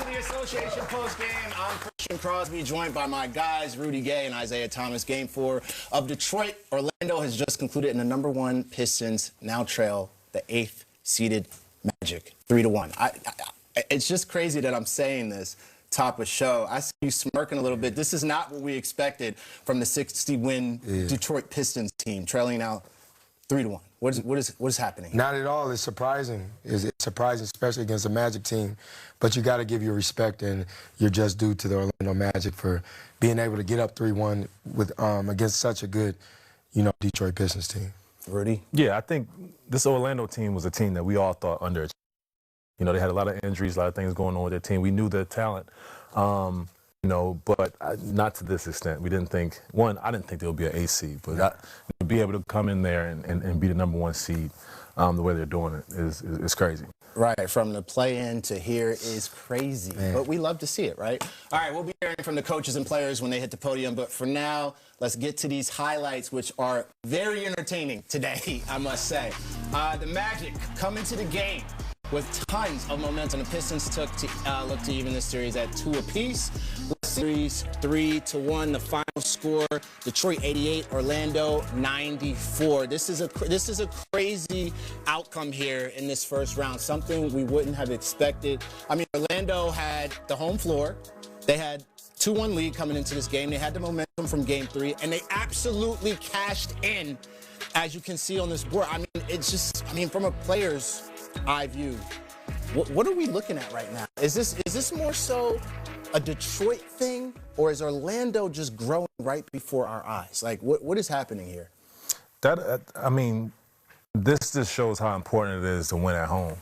to the Association postgame. I'm Christian Crosby, joined by my guys, Rudy Gay and Isaiah Thomas. Game 4 of Detroit. Orlando has just concluded, and the #1 Pistons now trail the 8th-seeded Magic 3-1. It's just crazy that I'm saying this top of show. I see you smirking a little bit. This is not what we expected from the 60-win Detroit Pistons team, trailing now 3-1. What is happening? Not at all. It's surprising. It's surprising, especially against a Magic team. But you got to give your respect and your just due to the Orlando Magic for being able to get up 3-1 with against such a good, Detroit Pistons team. Rudy? Yeah, I think this Orlando team was a team that we all thought underachieved. They had a lot of injuries, a lot of things going on with their team. We knew their talent, but not to this extent. We didn't think, I didn't think there would be an 8 seed, but to be able to come in there and be the #1 seed the way they're doing it is crazy. Right, from the play-in to here is crazy, but we love to see it, right? All right, we'll be hearing from the coaches and players when they hit the podium, but for now, let's get to these highlights, which are very entertaining today, I must say. The Magic come into the game with tons of momentum. The Pistons look to even this series at 2 apiece. Series 3-1. The final score: Detroit 88, Orlando 94. This is a crazy outcome here in this first round. Something we wouldn't have expected. I mean, Orlando had the home floor. They had 2-1 lead coming into this game. They had the momentum from Game 3, and they absolutely cashed in, as you can see on this board. I mean, it's just, from a player's eye view, what are we looking at right now? Is this more so a Detroit thing, or is Orlando just growing right before our eyes? Like, what is happening here? This just shows how important it is to win at home.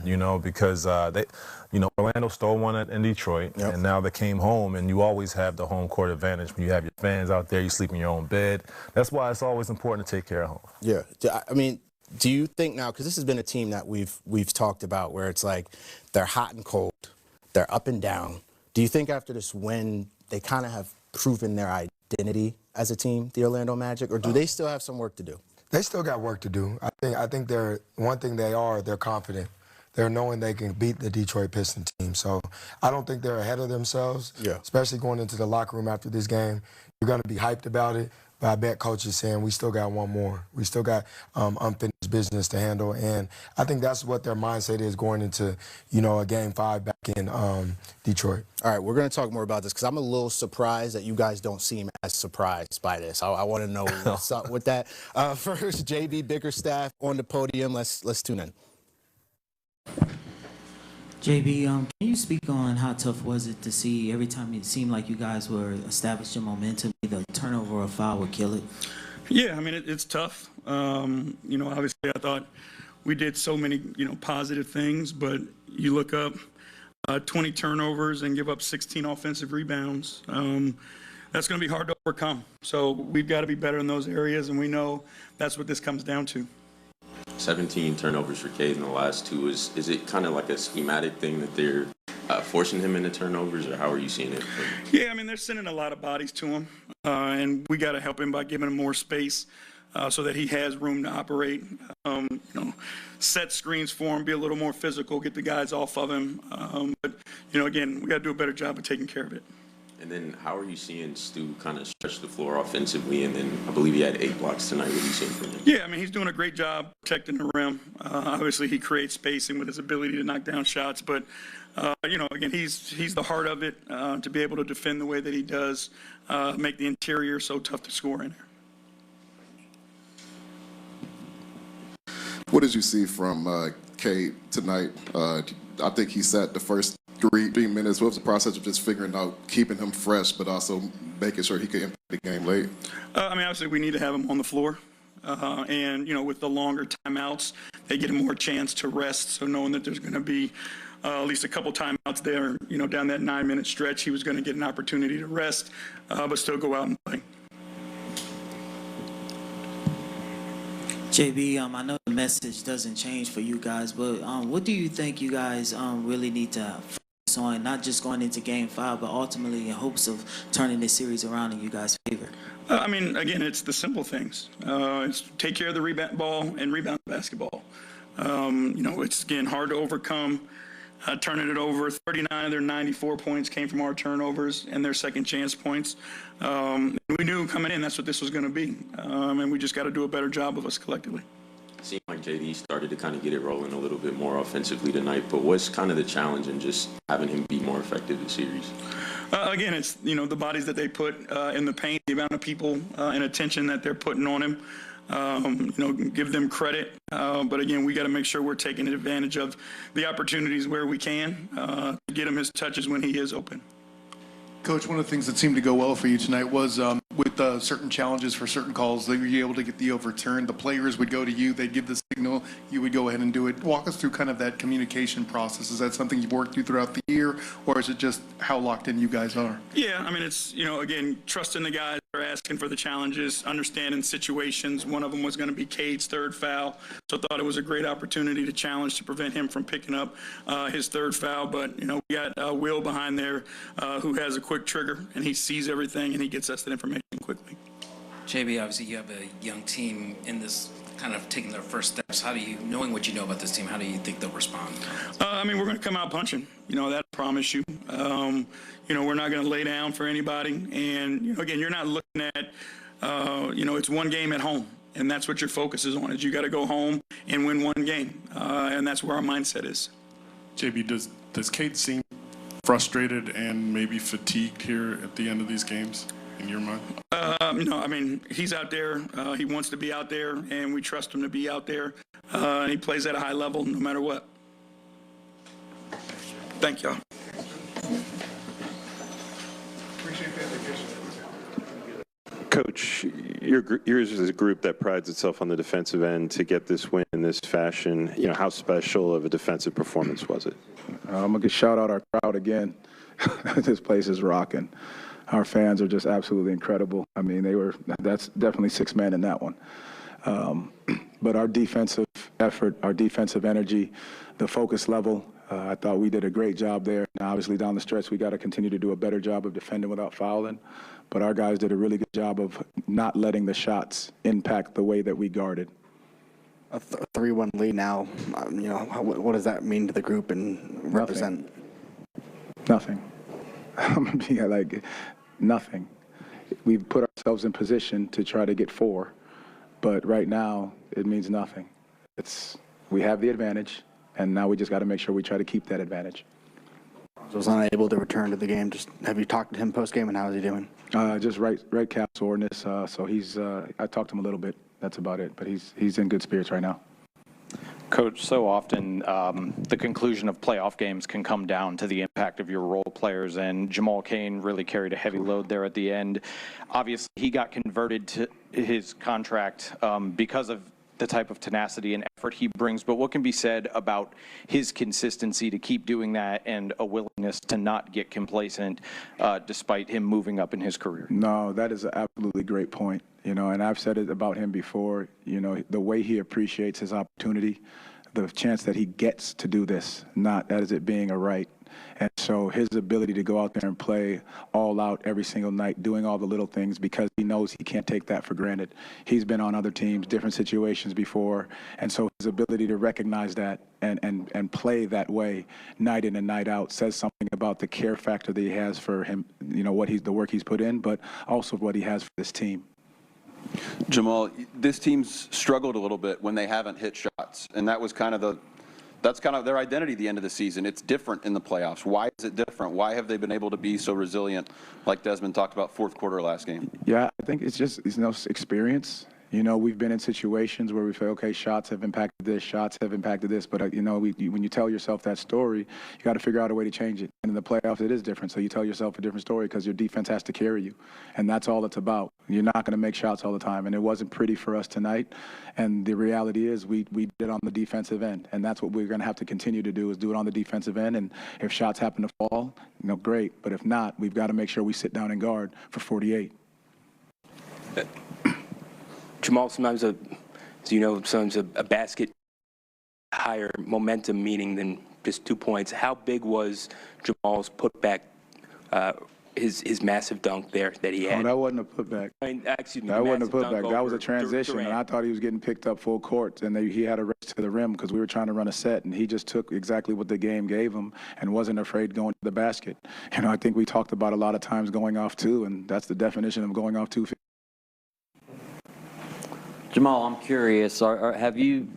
Because Orlando stole one in Detroit, and now they came home, and you always have the home court advantage when you have your fans out there. You sleep in your own bed. That's why it's always important to take care of home. Yeah, do you think now, because this has been a team that we've talked about, where it's like they're hot and cold, they're up and down. Do you think after this win, they kind of have proven their identity as a team, the Orlando Magic, or do they still have some work to do? They still got work to do. I think they're they're confident. They're knowing they can beat the Detroit Pistons team. So I don't think they're ahead of themselves, especially going into the locker room after this game. You're going to be hyped about it. But I bet Coach is saying we still got one more. We still got unfinished business to handle, and I think that's what their mindset is going into, a Game 5 back in Detroit. All right, we're going to talk more about this because I'm a little surprised that you guys don't seem as surprised by this. I want to know what's up with that. First, JB Bickerstaff on the podium. Let's tune in. JB, can you speak on how tough was it to see every time it seemed like you guys were establishing momentum, either a turnover or a foul would kill it? Yeah, it's tough. Obviously I thought we did so many, positive things, but you look up 20 turnovers and give up 16 offensive rebounds. That's going to be hard to overcome. So we've got to be better in those areas, and we know that's what this comes down to. 17 turnovers for Cade in the last 2. Is it kind of like a schematic thing that they're forcing him into turnovers, or how are you seeing it? Yeah, they're sending a lot of bodies to him, and we got to help him by giving him more space so that he has room to operate. Set screens for him, be a little more physical, get the guys off of him. But again, we got to do a better job of taking care of it. And then how are you seeing Stu kind of stretch the floor offensively? And then I believe he had 8 blocks tonight. What are you seeing from him? Yeah, he's doing a great job protecting the rim. Obviously, he creates spacing with his ability to knock down shots. But, again, he's the heart of it, to be able to defend the way that he does, make the interior so tough to score in there. What did you see from Cade tonight? I think he sat the first 3 minutes. What was the process of just figuring out keeping him fresh, but also making sure he could impact the game late? Obviously, we need to have him on the floor. And, with the longer timeouts, they get a more chance to rest. So knowing that there's going to be at least a couple timeouts there, down that 9-minute stretch, he was going to get an opportunity to rest, but still go out and play. JB, I know the message doesn't change for you guys, but what do you think you guys really need to focus on, not just going into Game 5, but ultimately in hopes of turning this series around in you guys' favor? Again, it's the simple things. It's take care of the rebound ball and rebound basketball. It's, again, hard to overcome turning it over. 39 of their 94 points came from our turnovers and their second chance points. We knew coming in that's what this was going to be, and we just got to do a better job of us collectively. It seemed like JD started to kind of get it rolling a little bit more offensively tonight, but what's kind of the challenge in just having him be more effective this series? Again, it's, the bodies that they put in the paint, the amount of people and attention that they're putting on him. Give them credit. But again, we got to make sure we're taking advantage of the opportunities where we can to get him his touches when he is open. Coach, one of the things that seemed to go well for you tonight was with certain challenges for certain calls, they were able to get the overturned. The players would go to you, they'd give the signal, you would go ahead and do it. Walk us through kind of that communication process. Is that something you've worked through throughout the year, or is it just how locked in you guys are? Yeah, I mean, it's, again, trusting the guys that are asking for the challenges, understanding situations. One of them was going to be Cade's third foul, so I thought it was a great opportunity to challenge to prevent him from picking up his third foul. But, we got Will behind there who has a quick trigger, and he sees everything, and he gets us that information quickly. JB, obviously you have a young team in this kind of taking their first steps. How do you, knowing what you know about this team, how do you think they'll respond? I mean, we're going to come out punching. That I promise you. We're not going to lay down for anybody. And, again, you're not looking at, it's one game at home. And that's what your focus is on, is you got to go home and win one game. And that's where our mindset is. JB, does Cade seem frustrated and maybe fatigued here at the end of these games, in your mind? No, I mean, he's out there. He wants to be out there, and we trust him to be out there. And he plays at a high level no matter what. Thank y'all. Coach, yours is a group that prides itself on the defensive end. To get this win in this fashion, how special of a defensive performance was it? I'm going to shout out our crowd again. This place is rocking. Our fans are just absolutely incredible. I mean, that's definitely 6 men in that one. But our defensive effort, our defensive energy, the focus level, I thought we did a great job there. Now, obviously, down the stretch, we got to continue to do a better job of defending without fouling. But our guys did a really good job of not letting the shots impact the way that we guarded. A 3-1 lead now, what does that mean to the group and represent? Nothing. I'm being like, nothing. We've put ourselves in position to try to get 4, but right now it means nothing. We have the advantage, and now we just got to make sure we try to keep that advantage. So was unable to return to the game. Just have you talked to him post game, and how is he doing? Just right calf soreness. So he's. I talked to him a little bit. That's about it. But he's in good spirits right now. Coach, so often the conclusion of playoff games can come down to the impact of your role players, and Jamal Cain really carried a heavy load there at the end. Obviously, he got converted to his contract because of the type of tenacity and effort he brings, but what can be said about his consistency to keep doing that and a willingness to not get complacent despite him moving up in his career? No, that is an absolutely great point. And I've said it about him before, the way he appreciates his opportunity, the chance that he gets to do this, not as it being a right. And so his ability to go out there and play all out every single night, doing all the little things because he knows he can't take that for granted. He's been on other teams, different situations before. And so his ability to recognize that and play that way night in and night out says something about the care factor that he has for him, the work he's put in, but also what he has for this team. Jamal, this team's struggled a little bit when they haven't hit shots, and that was that's kind of their identity at the end of the season. It's different in the playoffs. Why is it different? Why have they been able to be so resilient, like Desmond talked about fourth quarter last game? Yeah, I think it's experience. We've been in situations where we feel, okay, shots have impacted this, but, when you tell yourself that story, you got to figure out a way to change it. And in the playoffs, it is different. So you tell yourself a different story because your defense has to carry you. And that's all it's about. You're not going to make shots all the time. And it wasn't pretty for us tonight. And the reality is we did it on the defensive end. And that's what we're going to have to continue to do, is do it on the defensive end. And if shots happen to fall, great. But if not, we've got to make sure we sit down and guard for 48. Jamal, sometimes sometimes a basket higher momentum meaning than just 2 points. How big was Jamal's putback his massive dunk there that he had. Oh, that wasn't a putback. I mean, excuse me. That wasn't a massive dunk putback. That was a over transition, and I thought he was getting picked up full court, and he had a race to the rim because we were trying to run a set, and he just took exactly what the game gave him and wasn't afraid going to the basket. You know, I think we talked about a lot of times going off two, and that's the definition of going off 2. Jamal, I'm curious. Do you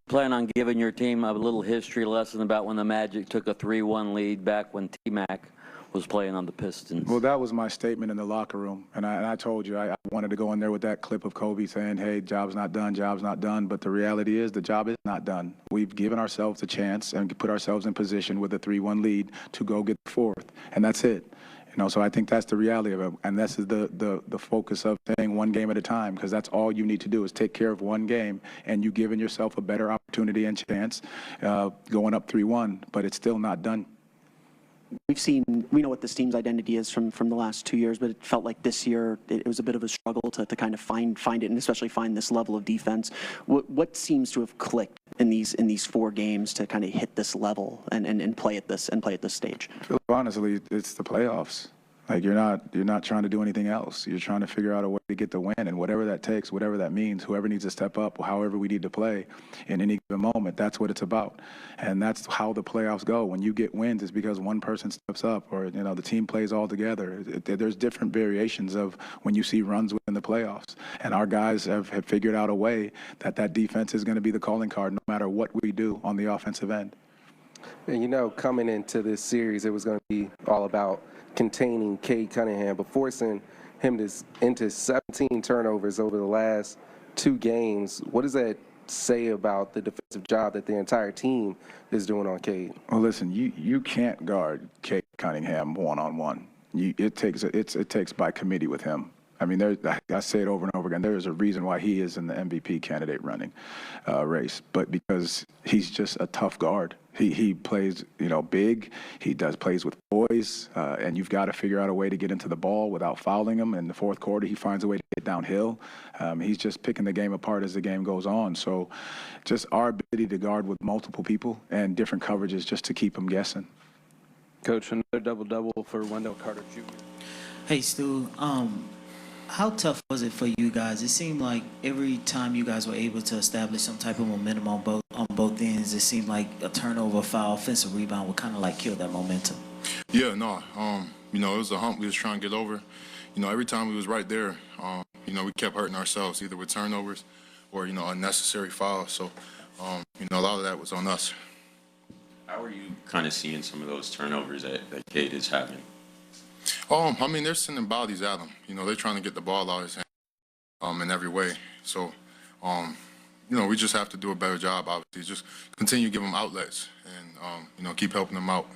plan on giving your team a little history lesson about when the Magic took a 3-1 lead back when T-Mac was playing on the Pistons? Well, that was my statement in the locker room, and I told you I wanted to go in there with that clip of Kobe saying, hey, job's not done, job's not done, but the reality is the job is not done. We've given ourselves a chance and put ourselves in position with a 3-1 lead to go get the fourth, and that's it. You know, so I think that's the reality of it, and this is the focus of saying one game at a time, because that's all you need to do is take care of one game, and you've given yourself a better opportunity and chance going up 3-1, but it's still not done. We know what this team's identity is from the last 2 years, but it felt like this year it was a bit of a struggle to kind of find it, and especially find this level of defense. What seems to have clicked in these 4 games to kind of hit this level and play at this stage? Honestly, it's the playoffs. Like you're not trying to do anything else. You're trying to figure out a way to get the win, and whatever that takes, whatever that means, whoever needs to step up, however we need to play in any given moment, that's what it's about. And that's how the playoffs go. When you get wins, it's because one person steps up, or the team plays all together. There's different variations of when you see runs within the playoffs, and our guys have figured out a way that defense is going to be the calling card no matter what we do on the offensive end. And coming into this series, it was going to be all about containing Cade Cunningham, but forcing him into 17 turnovers over the last 2 games. What does that say about the defensive job that the entire team is doing on Cade? Well, listen, you can't guard Cade Cunningham one-on-one. It takes by committee with him. I mean, I say it over and over again, there is a reason why he is in the MVP candidate running race, but because he's just a tough guard. He plays, big. He plays with poise, and you've got to figure out a way to get into the ball without fouling him. In the fourth quarter, he finds a way to get downhill. He's just picking the game apart as the game goes on. So just our ability to guard with multiple people and different coverages just to keep him guessing. Coach, another double-double for Wendell Carter Jr. Hey, Stu. How tough was it for you guys? It seemed like every time you guys were able to establish some type of momentum on both ends, it seemed like a turnover, foul, offensive rebound would kind of like kill that momentum. Yeah, no. It was a hump we was trying to get over. Every time we was right there, we kept hurting ourselves either with turnovers or unnecessary fouls. So, a lot of that was on us. How are you kind of seeing some of those turnovers that Cade is having? They're sending bodies at him. They're trying to get the ball out of his hand in every way. So, we just have to do a better job, obviously. Just continue to give them outlets and, keep helping them out.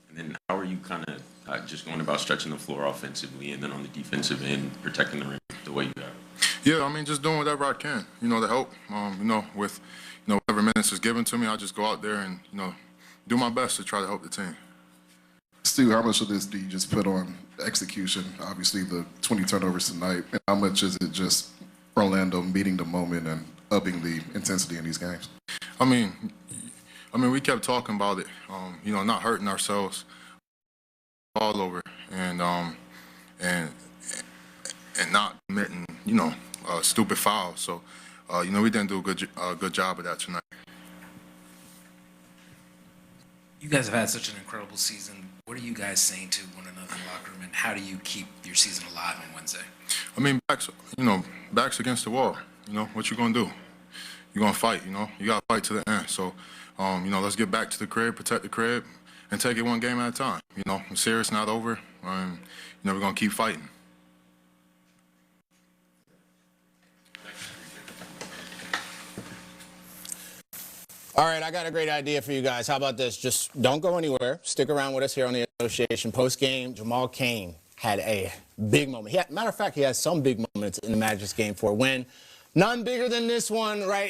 And then how are you kind of just going about stretching the floor offensively and then on the defensive end, protecting the rim the way you got? Yeah, just doing whatever I can, to help. With, whatever minutes is given to me, I just go out there and, do my best to try to help the team. Stu, how much of this do you just put on execution? Obviously, the 20 turnovers tonight. And how much is it just Orlando meeting the moment and upping the intensity in these games? We kept talking about it. Not hurting ourselves all over and not committing, stupid fouls. So, we didn't do a good job of that tonight. You guys have had such an incredible season. What are you guys saying to one another in the locker room, and how do you keep your season alive on Wednesday? Backs against the wall. What you gonna do? You're gonna fight. You gotta fight to the end. So, let's get back to the crib, protect the crib, and take it one game at a time. The series not over, and we're gonna keep fighting. All right, I got a great idea for you guys. How about this? Just don't go anywhere. Stick around with us here on the Association. Post-game, Jamal Cain had a big moment. Matter of fact, he has some big moments in the Magic's Game 4 win. None bigger than this one right here.